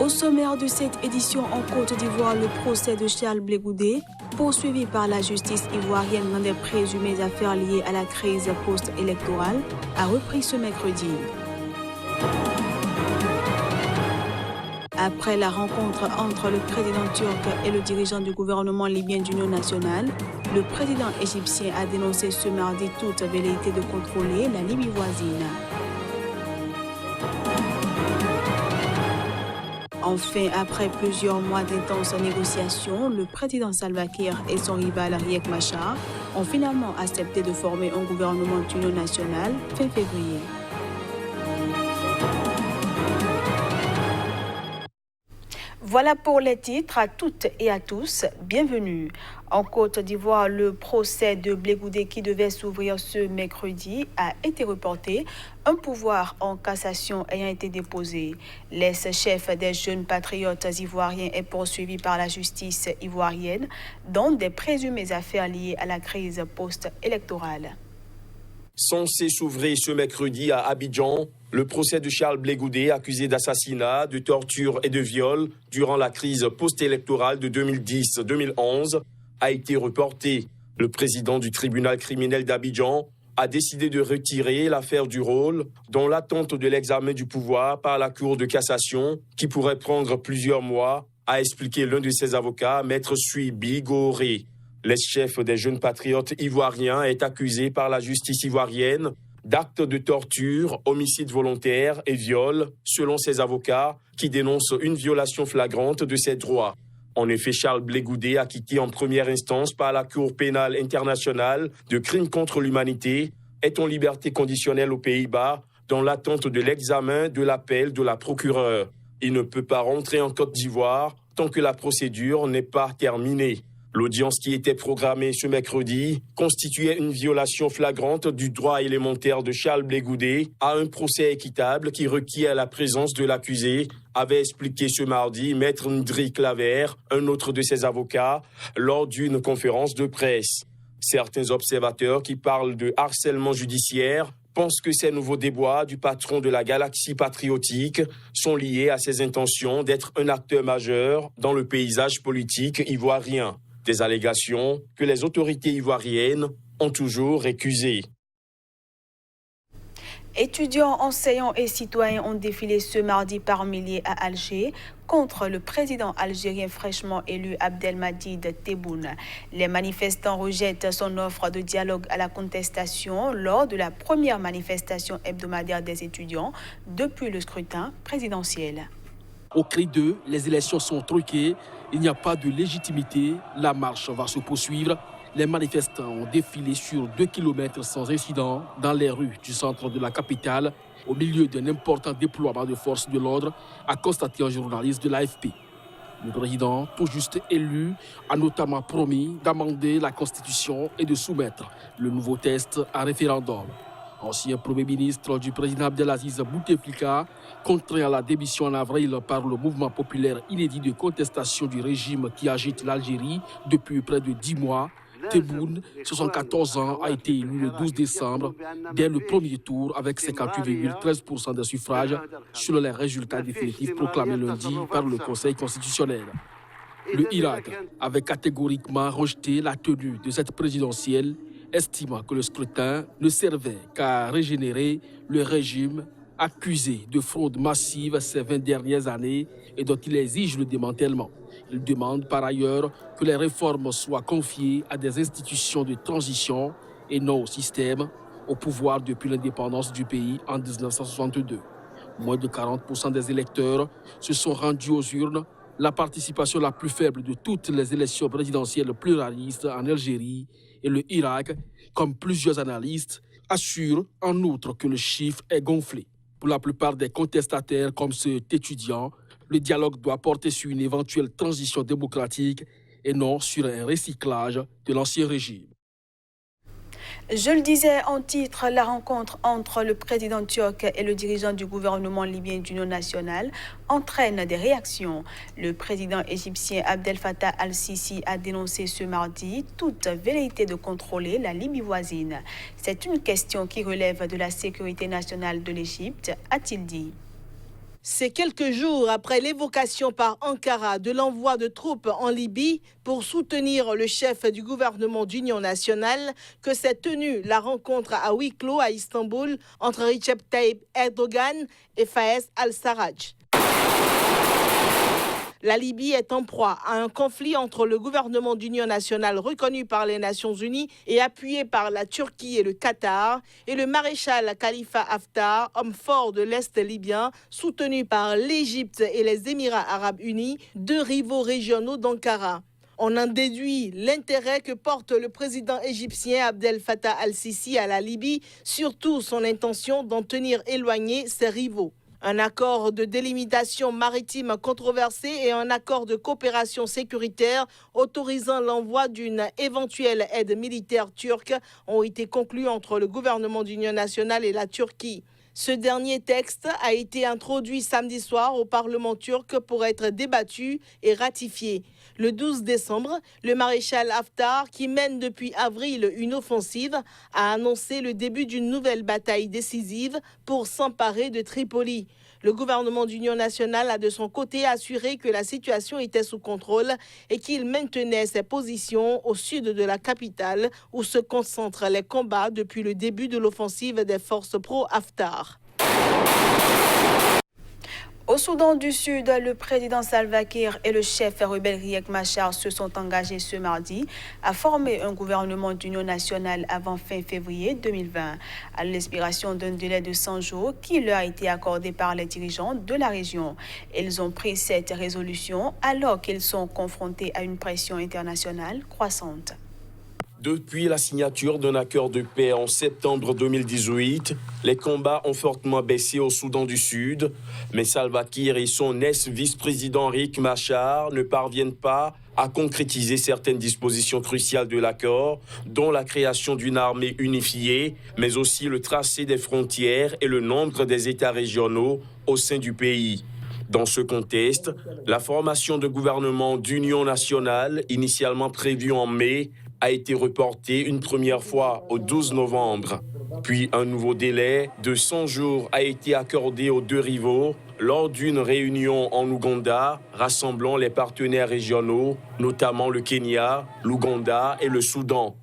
Au sommaire de cette édition en Côte d'Ivoire, le procès de Charles Blé Goudé, poursuivi par la justice ivoirienne dans des présumées affaires liées à la crise post-électorale, a repris ce mercredi. Après la rencontre entre le président turc et le dirigeant du gouvernement libyen d'Union nationale, le président égyptien a dénoncé ce mardi toute velléité de contrôler la Libye voisine. Enfin, après plusieurs mois d'intenses négociations, le président Salva Kiir et son rival Riek Machar ont finalement accepté de former un gouvernement d'union nationale fin février. Voilà pour les titres. À toutes et à tous, bienvenue. En Côte d'Ivoire, le procès de Blé Goudé qui devait s'ouvrir ce mercredi a été reporté, un pouvoir en cassation ayant été déposé. L'ex-chef des jeunes patriotes ivoiriens est poursuivi par la justice ivoirienne dans des présumées affaires liées à la crise post-électorale. Censé s'ouvrir ce mercredi à Abidjan, le procès de Charles Blé Goudé, accusé d'assassinat, de torture et de viol durant la crise post-électorale de 2010-2011, a été reporté. Le président du tribunal criminel d'Abidjan a décidé de retirer l'affaire du rôle dans l'attente de l'examen du pouvoir par la Cour de cassation, qui pourrait prendre plusieurs mois, a expliqué l'un de ses avocats, Maître Suibi Goré. L'ex-chef des jeunes patriotes ivoiriens est accusé par la justice ivoirienne d'actes de torture, homicide volontaire et viol, selon ses avocats, qui dénoncent une violation flagrante de ses droits. En effet, Charles Blé Goudé, acquitté en première instance par la Cour pénale internationale de crimes contre l'humanité, est en liberté conditionnelle aux Pays-Bas dans l'attente de l'examen de l'appel de la procureure. Il ne peut pas rentrer en Côte d'Ivoire tant que la procédure n'est pas terminée. L'audience qui était programmée ce mercredi constituait une violation flagrante du droit élémentaire de Charles Blé Goudé à un procès équitable qui requiert la présence de l'accusé, avait expliqué ce mardi Maître Ndri Claver, un autre de ses avocats, lors d'une conférence de presse. Certains observateurs qui parlent de harcèlement judiciaire pensent que ces nouveaux déboires du patron de la galaxie patriotique sont liés à ses intentions d'être un acteur majeur dans le paysage politique ivoirien. Des allégations que les autorités ivoiriennes ont toujours récusées. Étudiants, enseignants et citoyens ont défilé ce mardi par milliers à Alger contre le président algérien fraîchement élu Abdelmadjid Tebboune. Les manifestants rejettent son offre de dialogue à la contestation lors de la première manifestation hebdomadaire des étudiants depuis le scrutin présidentiel. Au cri d'eux, les élections sont truquées, il n'y a pas de légitimité, la marche va se poursuivre. Les manifestants ont défilé sur 2 km sans incident dans les rues du centre de la capitale, au milieu d'un important déploiement de forces de l'ordre, a constaté un journaliste de l'AFP. Le président, tout juste élu, a notamment promis d'amender la Constitution et de soumettre le nouveau texte à référendum. Ancien Premier ministre du président Abdelaziz Bouteflika, contraint à la démission en avril par le mouvement populaire inédit de contestation du régime qui agite l'Algérie depuis près de 10 mois, Tebboune, 74 ans, a été élu le 12 décembre dès le premier tour avec 58,13% des suffrages selon les résultats définitifs proclamés lundi par le Conseil constitutionnel. Le Irak avait catégoriquement rejeté la tenue de cette présidentielle, estimant que le scrutin ne servait qu'à régénérer le régime accusé de fraude massive ces 20 dernières années et dont il exige le démantèlement. Il demande par ailleurs que les réformes soient confiées à des institutions de transition et non au système, au pouvoir depuis l'indépendance du pays en 1962. Moins de 40% des électeurs se sont rendus aux urnes, la participation la plus faible de toutes les élections présidentielles pluralistes en Algérie et le Irak, comme plusieurs analystes, assurent en outre que le chiffre est gonflé. Pour la plupart des contestataires comme cet étudiant, le dialogue doit porter sur une éventuelle transition démocratique et non sur un recyclage de l'ancien régime. Je le disais en titre, la rencontre entre le président turc et le dirigeant du gouvernement libyen d'Union nationale entraîne des réactions. Le président égyptien Abdel Fattah al-Sisi a dénoncé ce mardi toute velléité de contrôler la Libye voisine. C'est une question qui relève de la sécurité nationale de l'Égypte, a-t-il dit. C'est quelques jours après l'évocation par Ankara de l'envoi de troupes en Libye pour soutenir le chef du gouvernement d'union nationale que s'est tenue la rencontre à huis clos à Istanbul entre Recep Tayyip Erdogan et Fayez al-Sarraj. La Libye est en proie à un conflit entre le gouvernement d'union nationale reconnu par les Nations Unies et appuyé par la Turquie et le Qatar, et le maréchal Khalifa Haftar, homme fort de l'Est libyen, soutenu par l'Égypte et les Émirats arabes unis, deux rivaux régionaux d'Ankara. On en déduit l'intérêt que porte le président égyptien Abdel Fattah al-Sisi à la Libye, surtout son intention d'en tenir éloigné ses rivaux. Un accord de délimitation maritime controversé et un accord de coopération sécuritaire autorisant l'envoi d'une éventuelle aide militaire turque ont été conclus entre le gouvernement d'union nationale et la Turquie. Ce dernier texte a été introduit samedi soir au Parlement turc pour être débattu et ratifié. Le 12 décembre, le maréchal Haftar, qui mène depuis avril une offensive, a annoncé le début d'une nouvelle bataille décisive pour s'emparer de Tripoli. Le gouvernement d'union nationale a de son côté assuré que la situation était sous contrôle et qu'il maintenait ses positions au sud de la capitale où se concentrent les combats depuis le début de l'offensive des forces pro-Haftar. Au Soudan du Sud, le président Salva Kiir et le chef rebelle Riek Machar se sont engagés ce mardi à former un gouvernement d'union nationale avant fin février 2020, à l'expiration d'un délai de 100 jours qui leur a été accordé par les dirigeants de la région. Ils ont pris cette résolution alors qu'ils sont confrontés à une pression internationale croissante. Depuis la signature d'un accord de paix en septembre 2018, les combats ont fortement baissé au Soudan du Sud, mais Salva Kiir et son ex-vice-président Riek Machar ne parviennent pas à concrétiser certaines dispositions cruciales de l'accord, dont la création d'une armée unifiée, mais aussi le tracé des frontières et le nombre des États régionaux au sein du pays. Dans ce contexte, la formation de gouvernement d'union nationale, initialement prévue en mai, a été reportée une première fois au 12 novembre. Puis un nouveau délai de 100 jours a été accordé aux deux rivaux lors d'une réunion en Ouganda rassemblant les partenaires régionaux, notamment le Kenya, l'Ouganda et le Soudan.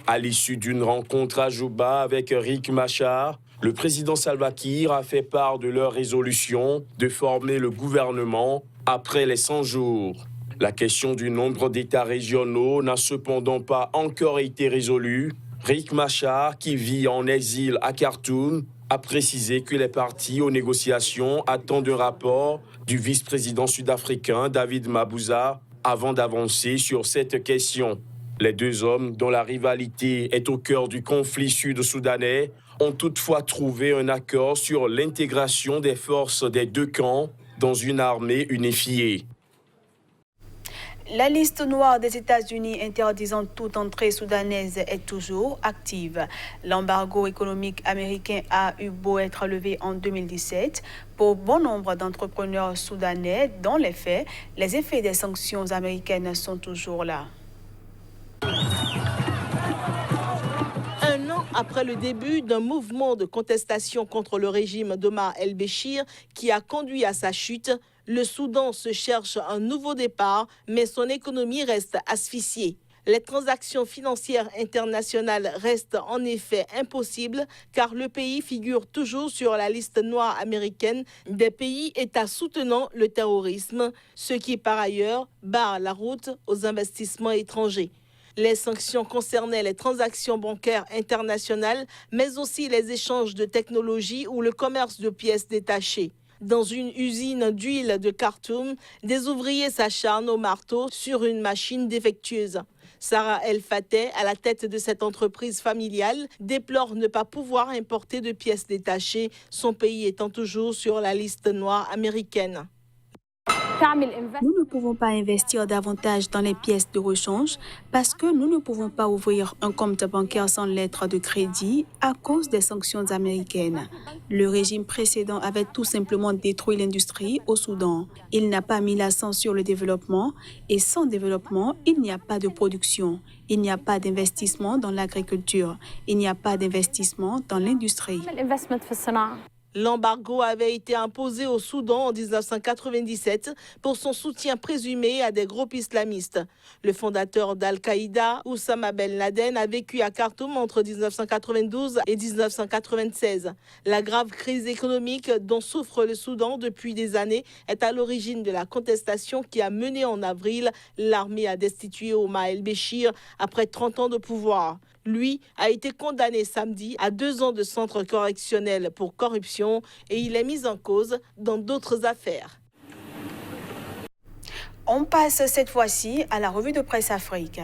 À l'issue d'une rencontre à Juba avec Riek Machar, le président Salva Kiir a fait part de leur résolution de former le gouvernement après les 100 jours. La question du nombre d'États régionaux n'a cependant pas encore été résolue. Riek Machar, qui vit en exil à Khartoum, a précisé que les parties aux négociations attendent un rapport du vice-président sud-africain David Mabuza avant d'avancer sur cette question. Les deux hommes, dont la rivalité est au cœur du conflit sud-soudanais, ont toutefois trouvé un accord sur l'intégration des forces des deux camps dans une armée unifiée. La liste noire des États-Unis interdisant toute entrée soudanaise est toujours active. L'embargo économique américain a eu beau être levé en 2017, pour bon nombre d'entrepreneurs soudanais, dans les faits, les effets des sanctions américaines sont toujours là. Un an après le début d'un mouvement de contestation contre le régime d'Omar el-Béchir qui a conduit à sa chute, le Soudan se cherche un nouveau départ, mais son économie reste asphyxiée. Les transactions financières internationales restent en effet impossibles car le pays figure toujours sur la liste noire américaine des pays États soutenant le terrorisme, ce qui par ailleurs barre la route aux investissements étrangers. Les sanctions concernaient les transactions bancaires internationales, mais aussi les échanges de technologies ou le commerce de pièces détachées. Dans une usine d'huile de Khartoum, des ouvriers s'acharnent au marteau sur une machine défectueuse. Sarah El Fateh, à la tête de cette entreprise familiale, déplore ne pas pouvoir importer de pièces détachées, son pays étant toujours sur la liste noire américaine. Nous ne pouvons pas investir davantage dans les pièces de rechange parce que nous ne pouvons pas ouvrir un compte bancaire sans lettre de crédit à cause des sanctions américaines. Le régime précédent avait tout simplement détruit l'industrie au Soudan. Il n'a pas mis l'accent sur le développement et sans développement, il n'y a pas de production. Il n'y a pas d'investissement dans l'agriculture. Il n'y a pas d'investissement dans l'industrie. L'embargo avait été imposé au Soudan en 1997 pour son soutien présumé à des groupes islamistes. Le fondateur d'Al-Qaïda, Oussama Ben Laden, a vécu à Khartoum entre 1992 et 1996. La grave crise économique dont souffre le Soudan depuis des années est à l'origine de la contestation qui a mené en avril l'armée à destituer Omar el-Béchir après 30 ans de pouvoir. Lui a été condamné samedi à 2 ans de centre correctionnel pour corruption et il est mis en cause dans d'autres affaires. On passe cette fois-ci à la revue de presse Afrique.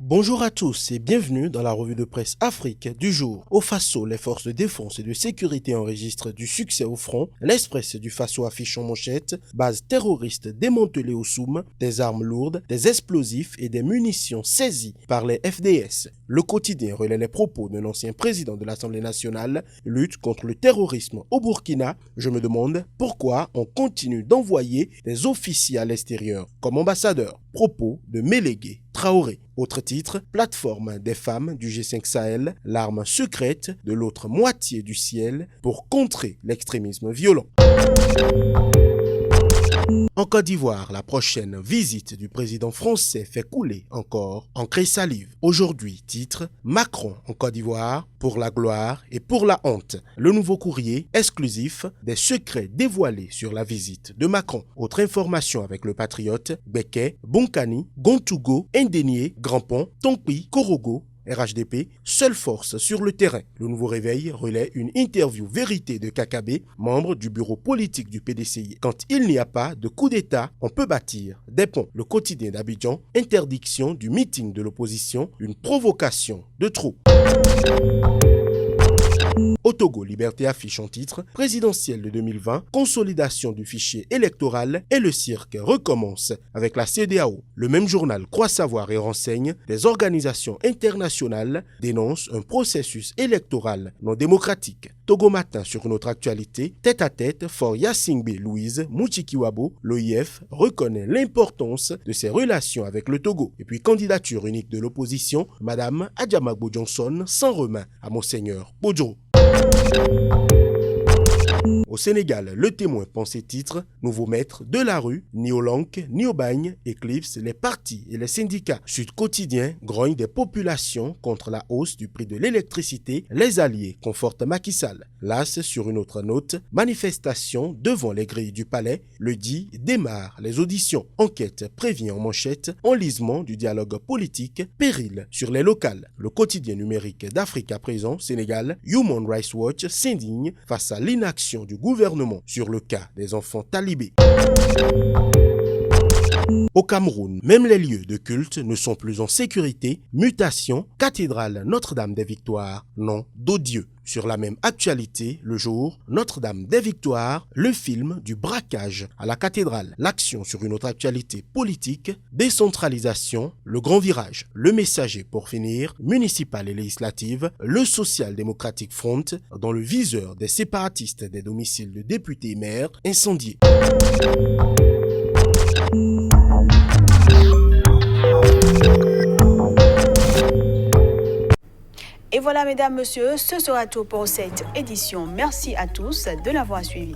Bonjour à tous et bienvenue dans la revue de presse Afrique du jour. Au Faso, les forces de défense et de sécurité enregistrent du succès au front. L'Express du Faso affiche en manchette base terroriste démantelée au Soum, des armes lourdes, des explosifs et des munitions saisies par les FDS. Le quotidien relaie les propos d'un ancien président de l'Assemblée nationale, lutte contre le terrorisme au Burkina. Je me demande pourquoi on continue d'envoyer des officiers à l'extérieur comme ambassadeurs. Propos de Mélégué Traoré. Autre titre, plateforme des femmes du G5 Sahel, l'arme secrète de l'autre moitié du ciel pour contrer l'extrémisme violent. En Côte d'Ivoire, la prochaine visite du président français fait couler encore encre et salive. Aujourd'hui, titre, Macron en Côte d'Ivoire, pour la gloire et pour la honte. Le nouveau courrier exclusif des secrets dévoilés sur la visite de Macron. Autre information avec le patriote, Beke, Bonkani, Gontougo, Indénié, Grandpont, Tonkpi, Korogo, RHDP, seule force sur le terrain. Le nouveau réveil relaie une interview vérité de Kakabe, membre du bureau politique du PDCI. Quand il n'y a pas de coup d'État, on peut bâtir des ponts. Le quotidien d'Abidjan, interdiction du meeting de l'opposition, une provocation de trop. Au Togo, Liberté affiche en titre « Présidentielle de 2020, consolidation du fichier électoral et le cirque recommence avec la CEDEAO ». Le même journal Croit Savoir et renseigne « Des organisations internationales dénoncent un processus électoral non démocratique ». Togo Matin sur une autre actualité, tête à tête, Fort Yassingbe Louise Muchikiwabo, l'OIF reconnaît l'importance de ses relations avec le Togo. Et puis candidature unique de l'opposition, Madame Adjamagbo Johnson sans remords à Monseigneur Bodjo. Au Sénégal, Le Témoin pensait titre « Nouveau maître de la rue, ni au Lank, ni au bagne, éclipse les partis et les syndicats ». Sud Quotidien grogne des populations contre la hausse du prix de l'électricité. Les alliés confortent Macky Sall. L'As sur une autre note, manifestation devant les grilles du palais. Le 10 démarre les auditions. Enquête prévient en manchette, enlisement du dialogue politique, péril sur les locales. Le quotidien numérique d'Afrique à présent, Sénégal, Human Rights Watch s'indigne face à l'inaction du gouvernement sur le cas des enfants talibés. Au Cameroun, même les lieux de culte ne sont plus en sécurité. Mutation, cathédrale Notre-Dame des Victoires, nom d'odieux. Sur la même actualité, le jour, Notre-Dame des Victoires, le film du braquage à la cathédrale. L'action sur une autre actualité politique, décentralisation, le grand virage. Le Messager pour finir, municipal et législative, le Social Democratic Front, dans le viseur des séparatistes des domiciles de députés et maires incendiés. Et voilà, mesdames, messieurs, ce sera tout pour cette édition. Merci à tous de l'avoir suivi.